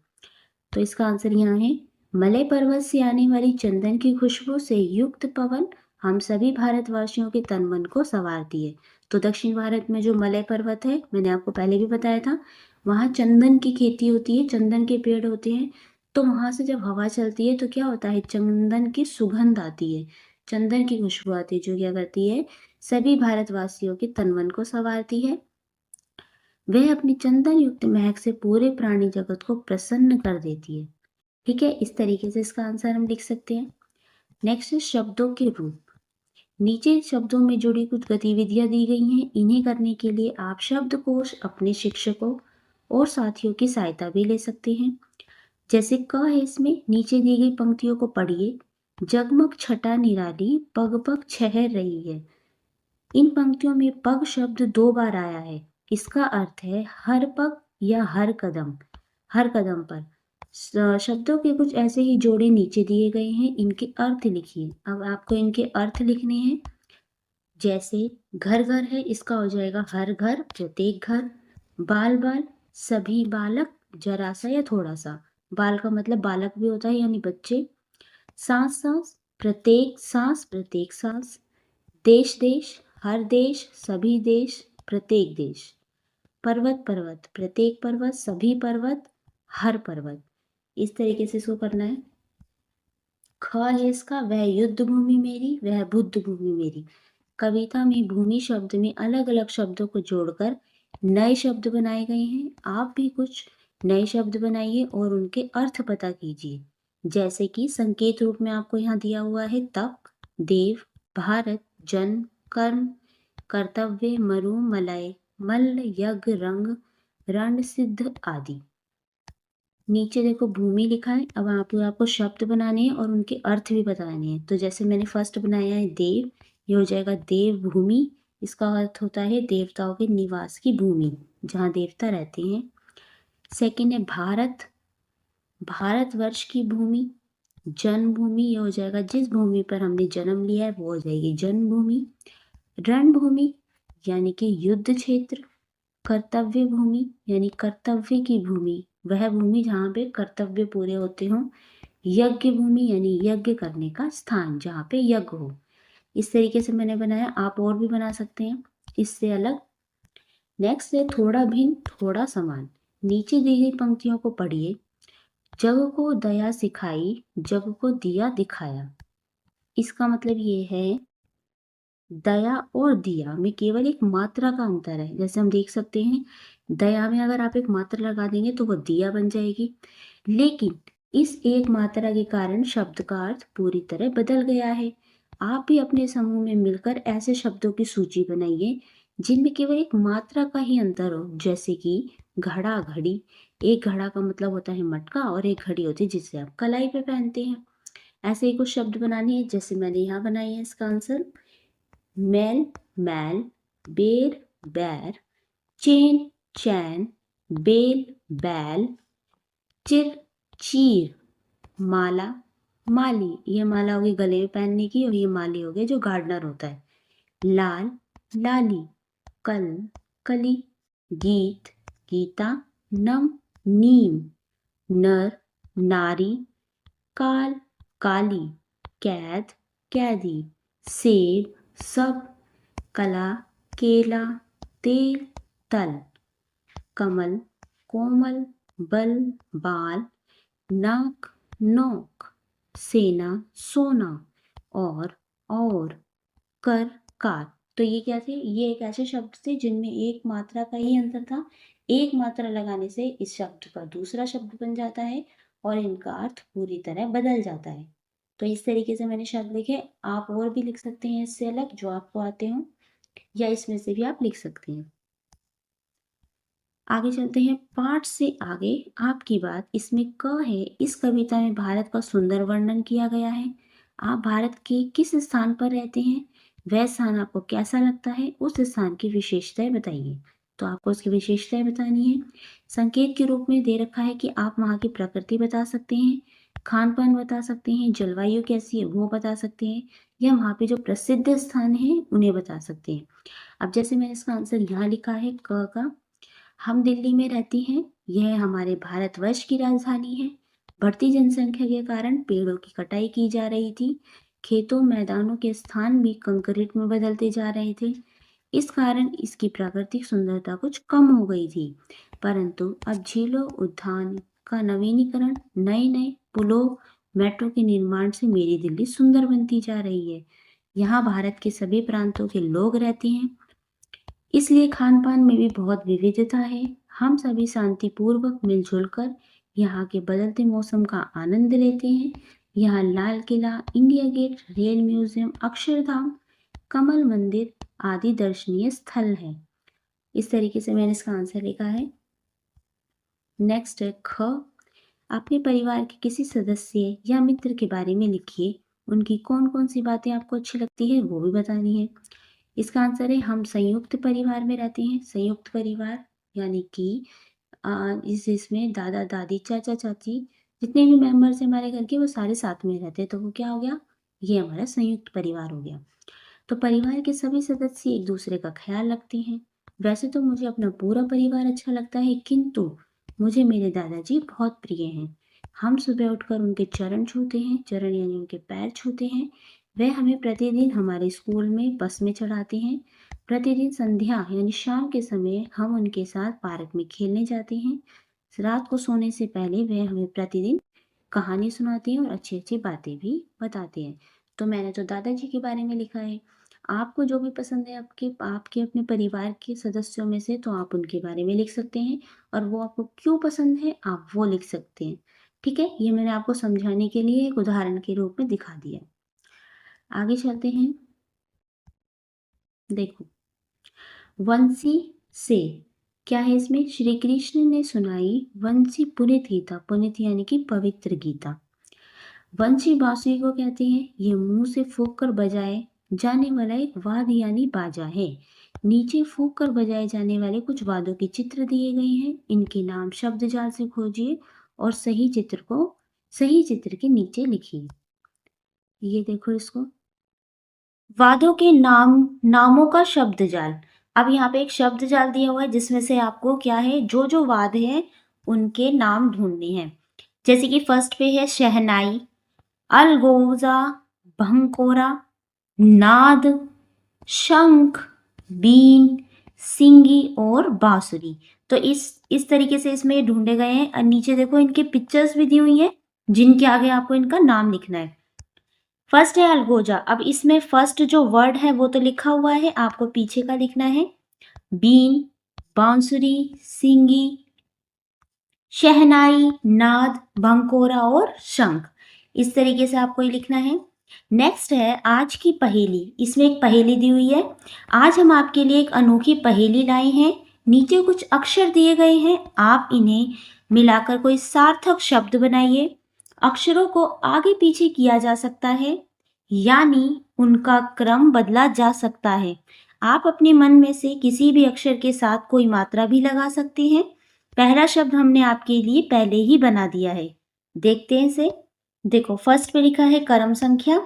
तो इसका आंसर यहाँ है, मलय पर्वत से आने वाली चंदन की खुशबू से युक्त पवन हम सभी भारतवासियों के तन मन को संवारती है। तो दक्षिण भारत में जो मलय पर्वत है, मैंने आपको पहले भी बताया था, वहाँ चंदन की खेती होती है, चंदन के पेड़ होते हैं। तो वहाँ से जब हवा चलती है तो क्या होता है, चंदन की सुगंध आती है, चंदन की खुशबू आती है, जो क्या करती है, सभी भारतवासियों के तन मन को संवारती है। वह अपनी चंदन युक्त महक से पूरे प्राणी जगत को प्रसन्न कर देती है। ठीक है, इस तरीके से इसका आंसर हम लिख सकते हैं। नेक्स्ट है शब्दों के रूप। नीचे शब्दों में जुड़ी कुछ गतिविधियां दी गई हैं। इन्हें करने के लिए आप शब्दकोश, अपने शिक्षकों और साथियों की सहायता भी ले सकते हैं। जैसे क है, इसमें नीचे दी गई पंक्तियों को पढ़िए। जगमग छटा निराली पग पग छहर रही है। इन पंक्तियों में पग शब्द 2 बार आया है। इसका अर्थ है हर पग या हर कदम, हर कदम पर। शब्दों के कुछ ऐसे ही जोड़े नीचे दिए गए हैं, इनके अर्थ लिखिए। अब आपको इनके अर्थ लिखने हैं। जैसे घर घर है, इसका हो जाएगा हर घर, प्रत्येक घर। बाल बाल, सभी बालक, जरा सा या थोड़ा सा। बाल का मतलब बालक भी होता है यानी बच्चे। सांस सांस, प्रत्येक सांस, प्रत्येक सांस। देश देश, हर देश, सभी देश, प्रत्येक देश। पर्वत पर्वत, प्रत्येक पर्वत, सभी पर्वत, हर पर्वत। इस तरीके से इसको करना है। ख है इसका, वह युद्ध भूमि मेरी वह बुद्ध भूमि मेरी। कविता में भूमि शब्द में अलग अलग शब्दों को जोड़कर नए शब्द बनाए गए हैं। आप भी कुछ नए शब्द बनाइए और उनके अर्थ पता कीजिए। जैसे कि संकेत रूप में आपको यहाँ दिया हुआ है तप, देव, भारत, जन, कर्म, कर्तव्य, मरु, मलय, मल्ल, यज्ञ, रंग, रण, सिद्ध आदि। नीचे देखो भूमि लिखा है। अब आपको शब्द बनाने हैं और उनके अर्थ भी बताने हैं। तो जैसे मैंने फर्स्ट बनाया है देव, ये हो जाएगा देव भूमि। इसका अर्थ होता है देवताओं के निवास की भूमि, जहाँ देवता रहते हैं। सेकंड है भारत, भारतवर्ष की भूमि। जन्मभूमि, ये हो जाएगा जिस भूमि पर हमने जन्म लिया है वो हो जाएगी जन्मभूमि। रणभूमि यानी कि युद्ध क्षेत्र। कर्तव्य भूमि यानी कर्तव्य की भूमि, वह भूमि जहाँ पे कर्तव्य पूरे होते हों। यज्ञ भूमि यानी यज्ञ करने का स्थान, जहाँ पे यज्ञ हो। इस तरीके से मैंने बनाया, आप और भी बना सकते हैं इससे अलग। नेक्स्ट है थोड़ा भिन्न थोड़ा समान। नीचे दी गई पंक्तियों को पढ़िए। जग को दया सिखाई, जग को दिया दिखाया। इसका मतलब ये है दया और दिया में केवल एक मात्रा का अंतर है। जैसे हम देख सकते हैं दया में अगर आप एक मात्रा लगा देंगे तो वो दिया बन जाएगी, लेकिन इस एक मात्रा के कारण शब्द का अर्थ पूरी तरह बदल गया है। आप भी अपने समूह में मिलकर ऐसे शब्दों की सूची बनाइए जिनमें केवल एक मात्रा का ही अंतर हो, जैसे कि घड़ा घड़ी। एक घड़ा का मतलब होता है मटका और एक घड़ी होती है जिसे आप कलाई पे पहनते हैं। ऐसे ही कुछ शब्द बनाने हैं जैसे मैंने यहाँ बनाए हैं। इसका आंसर मैल मैल, बेर बैर, चेन चैन, बेल बैल, चिर चीर, माला माली। ये माला होगी गले में पहनने की और ये माली हो गई जो गार्डनर होता है। लाल लाली, कल कली, गीत गीता, नम नीम, नर नारी, काल काली, कैद कैदी, सेब सब, कला केला, तेल तल, कमल कोमल, बल बाल, नाक नोक, सेना सोना, और कर कार। तो ये क्या थे? ये एक ऐसे शब्द थे जिनमें एक मात्रा का ही अंतर था। एक मात्रा लगाने से इस शब्द का दूसरा शब्द बन जाता है और इनका अर्थ पूरी तरह बदल जाता है। तो इस तरीके से मैंने शब्द लिखे। आप और भी लिख सकते हैं इससे अलग जो आपको आते हो, या इसमें से भी आप लिख सकते हैं। आगे चलते हैं पाठ से आगे। आपकी बात इसमें क है। इस कविता में भारत का सुंदर वर्णन किया गया है। आप भारत के किस स्थान पर रहते हैं, वह स्थान आपको कैसा लगता है, उस स्थान की विशेषताएं बताइए। तो आपको उसकी विशेषताएं बतानी है। संकेत के रूप में दे रखा है कि आप वहाँ की प्रकृति बता सकते हैं, खान पान बता सकते हैं, जलवायु कैसी है वो बता सकते हैं, या वहाँ पे जो प्रसिद्ध स्थान है उन्हें बता सकते हैं। अब जैसे मैंने इसका आंसर यहाँ लिखा है क का, हम दिल्ली में रहती हैं। यह हमारे भारतवर्ष की राजधानी है। बढ़ती जनसंख्या के कारण पेड़ों की कटाई की जा रही थी। खेतों मैदानों के स्थान भी कंक्रीट में बदलते जा रहे थे। इस कारण इसकी प्राकृतिक सुंदरता कुछ कम हो गई थी। परंतु अब झीलों उद्यान का नवीनीकरण, नए नए पुलों, मेट्रो के निर्माण से मेरी दिल्ली सुंदर बनती जा रही है। यहाँ भारत के सभी प्रांतों के लोग रहते हैं, इसलिए खान पान में भी बहुत विविधता है। हम सभी शांतिपूर्वक मिलजुल कर यहाँ के बदलते मौसम का आनंद लेते हैं। यहाँ Lal Qila, India Gate, rail museum, Akshardham, Kamal Mandir आदि दर्शनीय स्थल हैं। इस तरीके से मैंने इसका आंसर लिखा है। नेक्स्ट है ख। अपने परिवार के किसी सदस्य या मित्र के बारे में लिखिए। उनकी कौन कौन सी बातें आपको अच्छी लगती है वो भी बतानी है। इसका आंसर है हम संयुक्त परिवार में रहते हैं। संयुक्त परिवार यानी कि इसमें दादा दादी चाचा चाची जितने भी मेंबर्स हैं हमारे घर के वो सारे साथ में रहते हैं, तो वो क्या हो गया, ये हमारा संयुक्त परिवार हो गया। तो परिवार के सभी सदस्य एक दूसरे का ख्याल रखते हैं। वैसे तो मुझे अपना पूरा परिवार अच्छा लगता है, किंतु मुझे मेरे दादाजी बहुत प्रिय हैं। हम सुबह उठकर उनके चरण छूते हैं, चरण यानी उनके पैर छूते हैं। वह हमें प्रतिदिन हमारे स्कूल में बस में चढ़ाते हैं। प्रतिदिन संध्या यानी शाम के समय हम उनके साथ पार्क में खेलने जाते हैं। रात को सोने से पहले वह हमें प्रतिदिन कहानी सुनाते हैं और अच्छी अच्छी बातें भी बताते हैं। तो मैंने तो दादाजी के बारे में लिखा है। आपको जो भी पसंद है आपके आपके अपने परिवार के सदस्यों में से, तो आप उनके बारे में लिख सकते हैं और वो आपको क्यों पसंद है आप वो लिख सकते हैं। ठीक है, ये मैंने आपको समझाने के लिए एक उदाहरण के रूप में दिखा दिया। आगे चलते हैं। देखो, वंशी से क्या है इसमें? श्री कृष्ण ने सुनाई वंशी पुनित गीता, पुनित यानी कि पवित्र गीता। वंशी बांसुरी को कहते हैं, ये मुंह से फूंक कर बजाए जाने वाला एक वाद्य यानी बाजा है। नीचे फूंक कर बजाए जाने वाले कुछ वाद्यों के चित्र दिए गए हैं, इनके नाम शब्द जाल से खोजिए और सही चित्र के नीचे लिखिए। ये देखो इसको, वाद्यों के नामों का शब्द जाल। अब यहाँ पे एक शब्द जाल दिया हुआ है जिसमें से आपको क्या है, जो वाद्य है उनके नाम ढूंढने हैं। जैसे कि फर्स्ट पे है शहनाई, अलगोजा, भंकोरा, नाद, शंख, बीन, सिंगी और बांसुरी। तो इस तरीके से इसमें ढूंढे गए हैं। और नीचे देखो इनके पिक्चर्स भी दी हुई हैं जिनके आगे आपको इनका नाम लिखना है। फर्स्ट है अलगोजा। अब इसमें फर्स्ट जो वर्ड है वो तो लिखा हुआ है, आपको पीछे का लिखना है। बीन, बांसुरी, सिंगी, शहनाई, नाद, भंकोरा और शंख, इस तरीके से आपको ये लिखना है। नेक्स्ट है आज की पहेली। इसमें एक पहेली दी हुई है। आज हम आपके लिए एक अनोखी पहेली लाए हैं। नीचे कुछ अक्षर दिए गए हैं, आप इन्हें मिलाकर कोई सार्थक शब्द बनाइए। अक्षरों को आगे पीछे किया जा सकता है, यानी उनका क्रम बदला जा सकता है। आप अपने मन में से किसी भी अक्षर के साथ कोई मात्रा भी लगा सकते हैं। पहला शब्द हमने आपके लिए पहले ही बना दिया है, देखते हैं इसे। देखो फर्स्ट पे लिखा है क्रम संख्या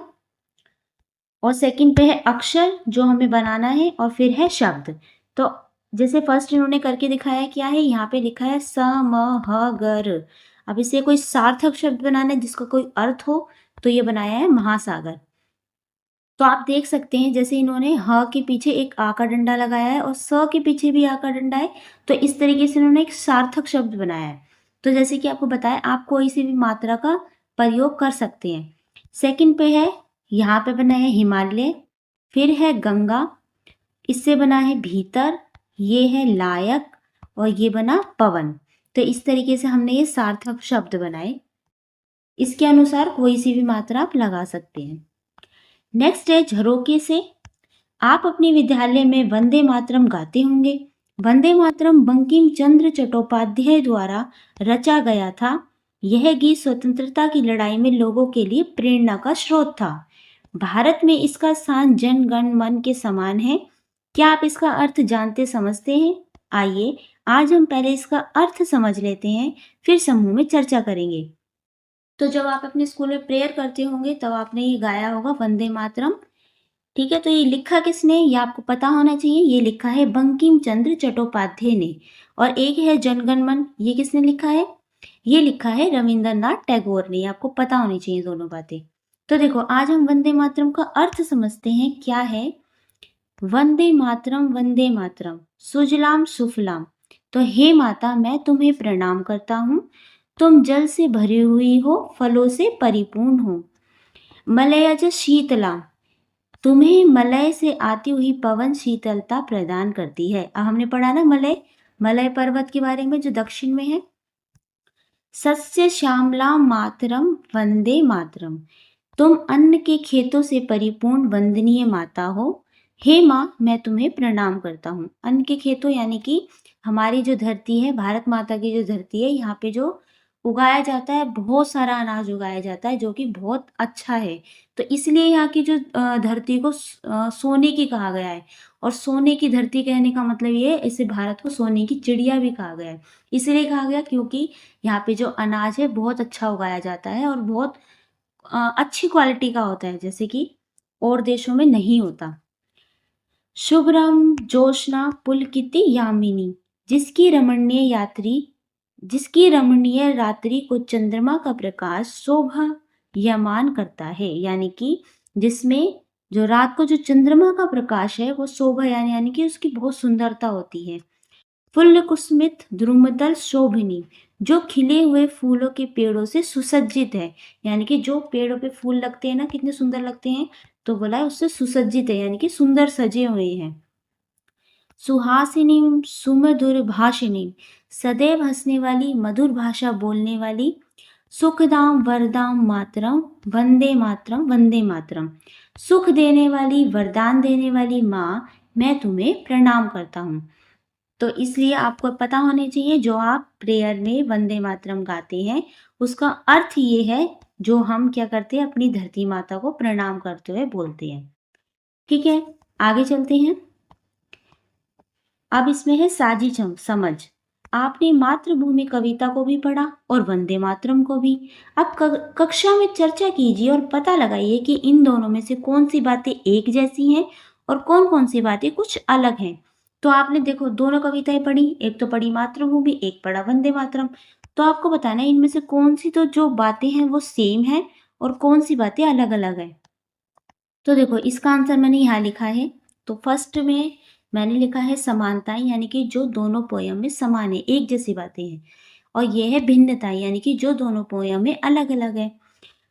और सेकंड पे है अक्षर जो हमें बनाना है और फिर है शब्द। तो जैसे फर्स्ट इन्होंने करके दिखाया, क्या है यहाँ पे लिखा है स म ह गर। अब इसे कोई सार्थक शब्द बनाना है जिसका कोई अर्थ हो, तो ये बनाया है महासागर। तो आप देख सकते हैं जैसे इन्होंने ह के पीछे एक आ का डंडा लगाया है और स के पीछे भी आ का डंडा है, तो इस तरीके से इन्होंने एक सार्थक शब्द बनाया है। तो जैसे कि आपको बताया, आप कोई सी भी मात्रा का प्रयोग कर सकते हैं। सेकंड पे है, यहाँ पे बना है हिमालय, फिर है गंगा, इससे बना है भीतर, ये है लायक और ये बना पवन। तो इस तरीके से हमने ये सार्थक शब्द बनाए। इसके अनुसार कोई सी भी मात्रा आप लगा सकते हैं। नेक्स्ट है झरोके से। आप अपने विद्यालय में वंदे मातरम गाते होंगे। वंदे मातरम बंकिम चंद्र चट्टोपाध्याय द्वारा रचा गया था। यह गीत स्वतंत्रता की लड़ाई में लोगों के लिए प्रेरणा का स्रोत था। भारत में इसका स्थान जन गण मन के समान है। क्या आप इसका अर्थ जानते समझते हैं? आइए आज हम पहले इसका अर्थ समझ लेते हैं, फिर समूह में चर्चा करेंगे। तो जब आप अपने स्कूल में प्रेयर करते होंगे तब आपने ये गाया होगा वंदे मातरम, ठीक है। तो ये लिखा किसने, ये आपको पता होना चाहिए। ये लिखा है बंकिम चंद्र चट्टोपाध्याय ने। और एक है जनगण मन, ये किसने लिखा है? ये लिखा है रविंद्रनाथ टैगोर ने। आपको पता होनी चाहिए दोनों बातें। तो देखो आज हम वंदे मातरम का अर्थ समझते हैं। क्या है वंदे मातरम सुजलाम सुफलाम। तो हे माता, मैं तुम्हें प्रणाम करता हूँ। तुम जल से भरी हुई हो, फलों से परिपूर्ण हो। मलयज शीतलाम, तुम्हें मलय से आती हुई पवन शीतलता प्रदान करती है। अब हमने पढ़ा ना मलय पर्वत के बारे में जो दक्षिण में है। सस्य श्यामलाम मातरम वंदे मातरम, तुम अन्न के खेतों से परिपूर्ण वंदनीय माता हो। हे माँ, मैं तुम्हें प्रणाम करता हूँ। अन्न के खेतों यानी कि हमारी जो धरती है, भारत माता की जो धरती है, यहाँ पे जो उगाया जाता है, बहुत सारा अनाज उगाया जाता है जो कि बहुत अच्छा है। तो इसलिए यहाँ की जो धरती को सोने की कहा गया है। और सोने की धरती कहने का मतलब ये है, इसे भारत को सोने की चिड़िया भी कहा गया है। इसलिए कहा गया क्योंकि यहाँ पे जो अनाज है बहुत अच्छा उगाया जाता है और बहुत अच्छी क्वालिटी का होता है, जैसे कि और देशों में नहीं होता। शुभ्रम जोशना पुलकिति यामिनी, जिसकी रमणीय रात्रि को चंद्रमा का प्रकाश शोभायमान करता है। यानी कि जिसमें जो रात को जो चंद्रमा का प्रकाश है वो शोभा यानी कि उसकी बहुत सुंदरता होती है। फुल्ल कुस्मित द्रुमदल शोभिनी, जो खिले हुए फूलों के पेड़ों से सुसज्जित है। यानी कि जो पेड़ों पे फूल लगते हैं ना, कितने सुंदर लगते हैं, तो बोला है उससे सुसज्जित है, यानी कि सुंदर सजे हुए हैं। सुहासिनी सुमधुर भाषिनी, सदैव हंसने वाली, मधुर भाषा बोलने वाली। सुखदाम वरदाम मातरम वंदे मातरम वंदे मातरम, सुख देने वाली, वरदान देने वाली माँ, मैं तुम्हें प्रणाम करता हूँ। तो इसलिए आपको पता होने चाहिए जो आप प्रेयर में वंदे मातरम गाते हैं उसका अर्थ ये है जो हम क्या करते हैं अपनी धरती माता को प्रणाम करते हुए बोलते हैं। ठीक है, आगे चलते हैं। अब इसमें है साझी समझ। आपने मातृभूमि कविता को भी पढ़ा और वंदे मातरम को भी। अब कक्षा में चर्चा कीजिए और पता लगाइए कि इन दोनों में से कौन सी बातें एक जैसी हैं और कौन कौन सी बातें कुछ अलग हैं। तो आपने देखो दोनों कविताएं पढ़ी, एक तो पढ़ी मातृभूमि, एक पढ़ा वंदे मातरम। तो आपको बताना है इनमें से कौन सी तो जो बातें हैं वो सेम है और कौन सी बातें अलग अलग है। तो देखो इसका आंसर मैंने यहाँ लिखा है। तो फर्स्ट में मैंने लिखा है समानताएं, यानी कि जो दोनों पोयम में समान है, एक जैसी बातें हैं। और ये है भिन्नताएं, यानी कि जो दोनों पोयम में अलग अलग है।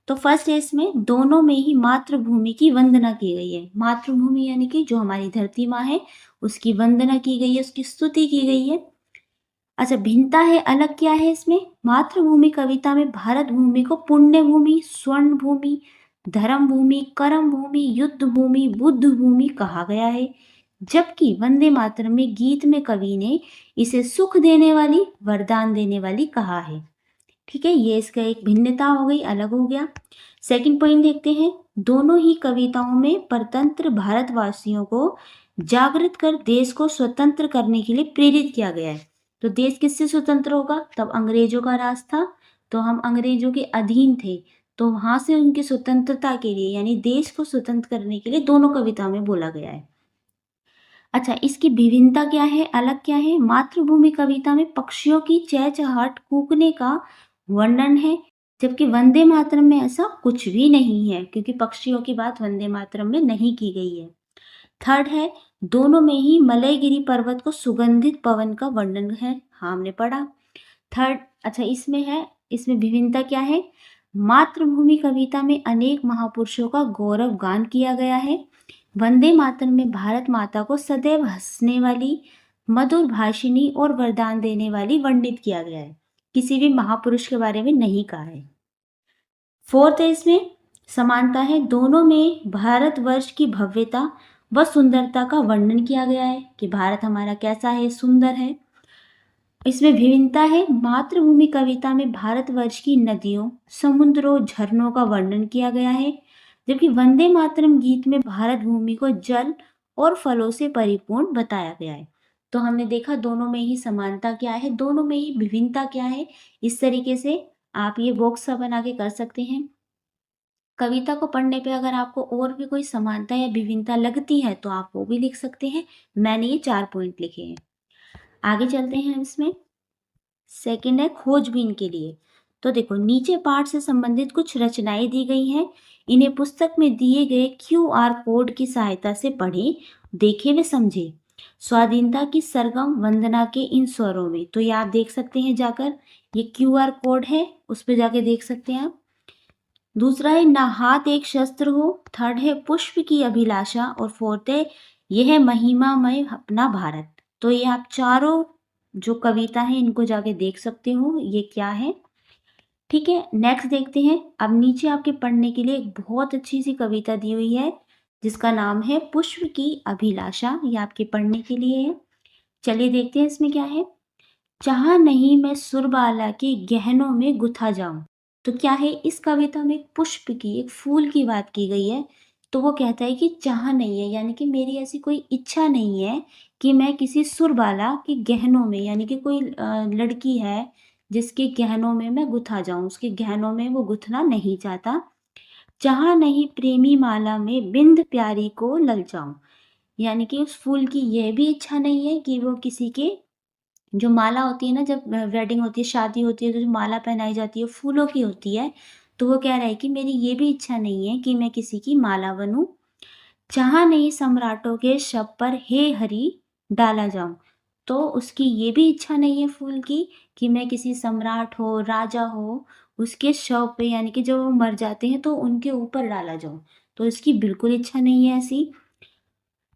तो फर्स्ट है इसमें दोनों में ही मातृभूमि की वंदना की गई है। मातृभूमि यानी कि जो हमारी धरती माँ है उसकी वंदना की गई है, उसकी स्तुति की गई है। अच्छा, भिन्नता है, अलग क्या है इसमें? मातृभूमि कविता में भारत भूमि को पुण्य भूमि, स्वर्ण भूमि, धर्म भूमि, कर्म भूमि, युद्ध भूमि, बुद्ध भूमि कहा गया है। जबकि वंदे मातरम में गीत में कवि ने इसे सुख देने वाली, वरदान देने वाली कहा है। ठीक है, ये इसका एक भिन्नता हो गई, अलग हो गया। सेकंड पॉइंट देखते हैं। दोनों ही कविताओं में परतंत्र भारतवासियों को जागृत कर देश को स्वतंत्र करने के लिए प्रेरित किया गया है। तो देश किससे स्वतंत्र होगा? तब अंग्रेजों का राज था, तो हम अंग्रेजों के अधीन थे, तो वहां से उनकी स्वतंत्रता के लिए यानी देश को स्वतंत्र करने के लिए दोनों कविताओं में बोला गया है। अच्छा, इसकी विभिन्नता क्या है, अलग क्या है? मातृभूमि कविता में पक्षियों की चहचहाट, कूकने का वर्णन है, जबकि वंदे मातरम में ऐसा कुछ भी नहीं है, क्योंकि पक्षियों की बात वंदे मातरम में नहीं की गई है। थर्ड है, दोनों में ही मलयगिरी पर्वत को सुगंधित पवन का वर्णन है। हाँ, हमने पढ़ा। थर्ड, अच्छा इसमें है, इसमें विभिन्नता क्या है? मातृभूमि कविता में अनेक महापुरुषों का गौरव गान किया गया है। वंदे मातरम में भारत माता को सदैव हंसने वाली, मधुर भाषिणी और वरदान देने वाली वर्णित किया गया है, किसी भी महापुरुष के बारे में नहीं कहा है। फोर्थ है, इसमें समानता है, दोनों में भारतवर्ष की भव्यता व सुंदरता का वर्णन किया गया है कि भारत हमारा कैसा है, सुंदर है। इसमें विभिन्नता है, मातृभूमि कविता में भारतवर्ष की नदियों, समुद्रों, झरनों का वर्णन किया गया है, जबकि वंदे मातरम गीत में भारत भूमि को जल और फलों से परिपूर्ण बताया गया है। तो हमने देखा दोनों में ही समानता क्या है, दोनों में ही विभिन्नता क्या है। इस तरीके से आप ये बॉक्स बना के कर सकते हैं। कविता को पढ़ने पे अगर आपको और भी कोई समानता या विभिन्नता लगती है तो आप वो भी लिख सकते हैं। मैंने ये 4 पॉइंट लिखे हैं। आगे चलते हैं। इसमें सेकंड है खोजबीन के लिए। तो देखो नीचे पाठ से संबंधित कुछ रचनाएं दी गई हैं, इन्हें पुस्तक में दिए गए QR कोड की सहायता से पढ़ें, देखें व समझें। स्वाधीनता की सरगम वंदना के इन स्वरों में, तो ये आप देख सकते हैं जाकर, ये QR कोड है, उस पर जाके देख सकते हैं आप। दूसरा है ना हाथ एक शस्त्र हो। थर्ड है पुष्प की अभिलाषा। और फोर्थ है यह महिमामय अपना भारत। तो ये आप चारों जो कविता है इनको जाके देख सकते हो ये क्या है। ठीक है, नेक्स्ट देखते हैं। अब नीचे आपके पढ़ने के लिए एक बहुत अच्छी सी कविता दी हुई है जिसका नाम है पुष्प की अभिलाषा। ये आपके पढ़ने के लिए है। चलिए देखते हैं इसमें क्या है। चाह नहीं मैं सुरबाला के गहनों में गुथा जाऊं। तो क्या है, इस कविता में एक पुष्प की, एक फूल की बात की गई है। तो वो कहता है कि चाह नहीं है, यानी कि मेरी ऐसी कोई इच्छा नहीं है कि मैं किसी सुरबाला के गहनों में, यानी कि कोई लड़की है जिसके गहनों में मैं गुथा जाऊं, उसके गहनों में वो गुथना नहीं चाहता। चाह नहीं प्रेमी माला में बिंद प्यारी को ललचाऊं, यानी कि उस फूल की यह भी इच्छा नहीं है कि वो किसी के, जो माला होती है ना, जब वेडिंग होती है, शादी होती है, तो जो माला पहनाई जाती है फूलों की होती है। तो वो कह रहा है कि मेरी ये भी इच्छा नहीं है कि मैं किसी की माला बनूं। चाह नहीं सम्राटों के शब पर हे हरि डाला जाऊं। तो उसकी ये भी इच्छा नहीं है फूल की कि मैं किसी सम्राट हो, राजा हो, उसके शव पे, यानी कि जब वो मर जाते हैं तो उनके ऊपर डाला जाऊं। तो इसकी बिल्कुल इच्छा नहीं है ऐसी।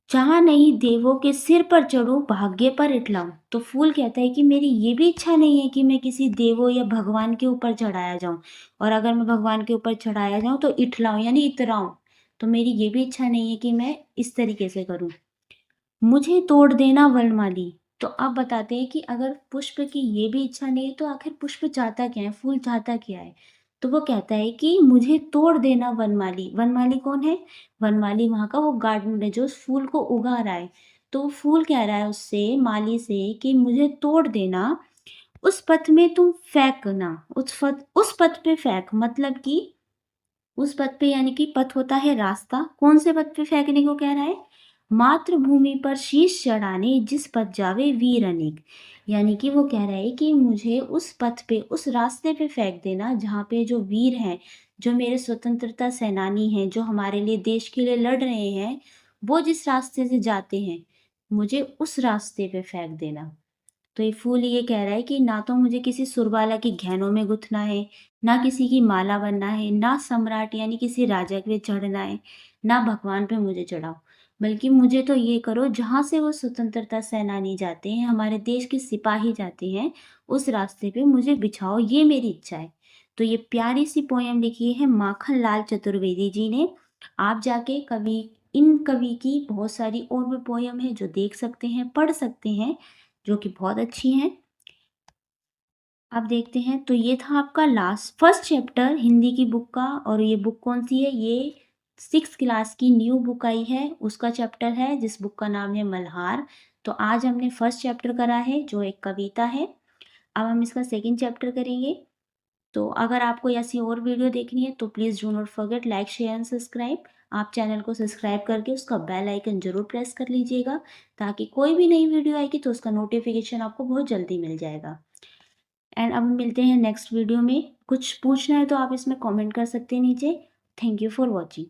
चाह नहीं देवों के सिर पर चढ़ूं, भाग्य पर इठलाऊं। तो फूल कहता है कि मेरी ये भी इच्छा नहीं है कि मैं किसी देवों या भगवान के ऊपर चढ़ाया जाऊं, और अगर मैं भगवान के ऊपर चढ़ाया जाऊं तो इठलाऊं यानी इतराऊं। तो मेरी ये भी इच्छा नहीं है कि मैं इस तरीके से करूं। मुझे तोड़ देना वनमाली। तो अब बताते हैं कि अगर पुष्प की ये भी इच्छा नहीं है तो आखिर पुष्प चाहता क्या है, फूल चाहता क्या है? तो वो कहता है कि मुझे तोड़ देना वनमाली। वनमाली कौन है? वनमाली वहाँ का वो गार्डनर है जो उस फूल को उगा रहा है। तो फूल कह रहा है उससे, माली से, कि मुझे तोड़ देना, उस पथ में तुम फेंकना, उस पथ पे फेंक, मतलब कि उस पथ पे, यानी कि पथ होता है रास्ता, कौन से पथ पे फेंकने को कह रहा है? मातृभूमि पर शीश चढ़ाने जिस पथ जावे वीर अनेक। यानी कि वो कह रहा है कि मुझे उस पथ पे, उस रास्ते पे फेंक देना जहाँ पे जो वीर हैं, जो मेरे स्वतंत्रता सेनानी हैं, जो हमारे लिए, देश के लिए लड़ रहे हैं, वो जिस रास्ते से जाते हैं, मुझे उस रास्ते पे फेंक देना। तो ये फूल ये कह रहा है कि ना तो मुझे किसी सुरबाला की गहनों में गुथना है, ना किसी की माला बनना है, ना सम्राट यानी किसी राजा पे चढ़ना है, ना भगवान पे मुझे चढ़ाओ, बल्कि मुझे तो ये करो जहाँ से वो स्वतंत्रता सेनानी जाते हैं, हमारे देश के सिपाही जाते हैं, उस रास्ते पे मुझे बिछाओ, ये मेरी इच्छा है। तो ये प्यारी सी पोयम लिखी है माखन लाल चतुर्वेदी जी ने। आप जाके इन कवि की बहुत सारी और भी पोयम है जो देख सकते हैं, पढ़ सकते हैं, जो कि बहुत अच्छी हैं। अब देखते हैं, तो ये था आपका फर्स्ट चैप्टर हिंदी की बुक का। और ये बुक कौन सी है? ये 6th क्लास की न्यू बुक आई है, उसका चैप्टर है, जिस बुक का नाम है मल्हार। तो आज हमने फर्स्ट चैप्टर करा है जो एक कविता है। अब हम इसका सेकंड चैप्टर करेंगे। तो अगर आपको ऐसी और वीडियो देखनी है तो please do not forget like share and subscribe. आप चैनल को सब्सक्राइब करके उसका बेल आइकन जरूर प्रेस कर लीजिएगा, ताकि कोई भी नई वीडियो आएगी तो उसका नोटिफिकेशन आपको बहुत जल्दी मिल जाएगा। एंड अब मिलते हैं नेक्स्ट वीडियो में। कुछ पूछना है तो आप इसमें कमेंट कर सकते हैं नीचे। Thank you for watching.